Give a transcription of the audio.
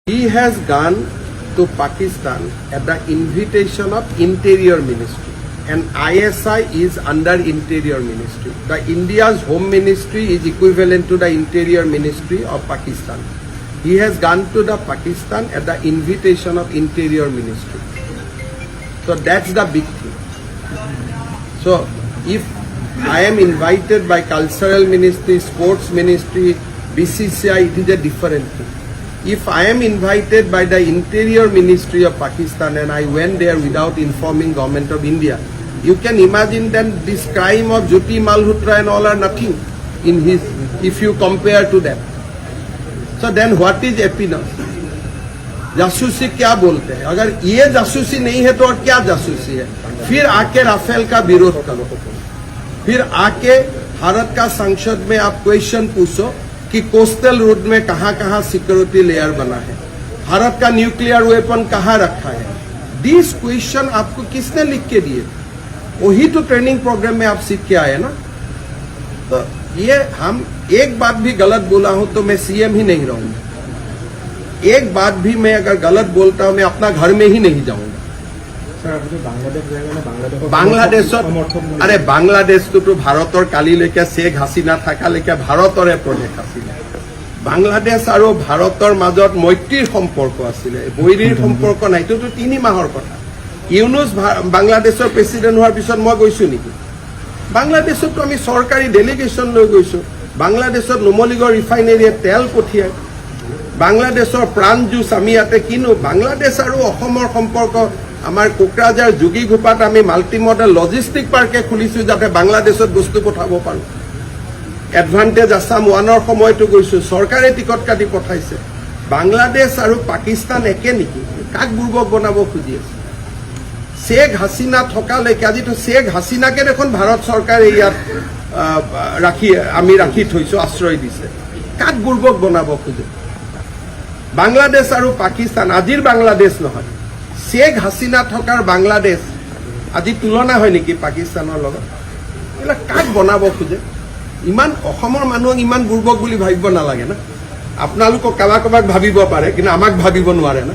He has gone to Pakistan at the invitation of Interior Ministry, and ISI is under Interior Ministry. The India's Home Ministry is equivalent to the Interior Ministry of Pakistan. He has gone to the Pakistan at the invitation of Interior Ministry. So that's the big thing. So if I am invited by Cultural Ministry, Sports Ministry, BCCI, it is a different thing. If I am invited by the Interior Ministry of Pakistan and I went there without informing Government of India, you can imagine then this crime of Jyoti Malhotra and all are nothing in his, if you compare to them. So then what is happiness? जासूसी क्या बोलते हैं? अगर ये जासूसी नहीं है तो और क्या जासूसी है? फिर आके राफेल का विरोध करो, फिर आके भारत का संसद में आप क्वेश्चन पूछो कि कोस्टल रोड में कहां-कहां सिक्योरिटी लेयर बना है, भारत का न्यूक्लियर वेपन कहां रखा है. दिस क्वेश्चन आपको किसने लिख के दिए? वही तो ट्रेनिंग प्रोग्राम में आप सीख के आए ना. तो ये हम एक बात भी गलत बोला हूं तो मैं सीएम ही नहीं रहूंगा. एक बात भी मैं अगर गलत बोलता हूं मैं अपना घर में ही नहीं जाऊंगा. बांग्लादेशत अरे बांग्लादेशটো ভাৰতৰ কালিলৈকে শেখ হাসিনা থাকালৈকে ভাৰতৰে প্ৰদেশ আছিল. বাংলাদেশ আৰু ভাৰতৰ মাজত মৈত্ৰীৰ সম্পৰ্ক আছিলে, বৈৰীৰ সম্পৰ্ক নাই. এইটোতো 3 মাহৰ কথা. ইউনুস বাংলাদেশৰ প্ৰেসিডেন্ট হোৱাৰ পিছত মই গৈছো নেকি? বাংলাদেশতো আমি চৰকাৰী ডেলিগেশ্যন লৈ গৈছো. বাংলাদেশত নুমলীগড় ৰিফাইনেৰীয়ে তেল পঠিয়ায়. বাংলাদেশৰ প্ৰাণ জুচ আমি ইয়াতে কিনো. বাংলাদেশ আৰু অসমৰ সম্পৰ্ক আমাৰ কোকৰাঝাৰ যোগীঘোপাত আমি মাল্টি মডেল লজিষ্টিক পাৰ্কে খুলিছো যাতে বাংলাদেশত বস্তু পঠাব পাৰো. এডভান্টেজ আসাম 1ৰ সময়তো গৈছো, চৰকাৰে টিকট কাটি পঠাইছে. বাংলাদেশ আৰু পাকিস্তান একে নেকি? কাক বুৰ্বক বনাব খুজি আছে? শেখ হাসিনা থকালৈকে আজিতো শেখ হাসিনাকে দেখোন ভাৰত চৰকাৰে ইয়াত ৰাখি থৈছো, আশ্ৰয় দিছে. কাক বুৰ্বক বনাব খোজে? বাংলাদেশ আৰু পাকিস্তান আজিৰ বাংলাদেশ নহয়, শেখ হাসিনা থকাৰ বাংলাদেশ আজি তুলনা হয় নেকি পাকিস্তানৰ লগত? এইবিলাক কাক বনাব খোজে? ইমান অসমৰ মানুহক ইমান বুৰ্বক বুলি ভাবিব নালাগে না. আপোনালোকক কাবাক ভাবিব পাৰে কিন্তু আমাক ভাবিব নোৱাৰে না.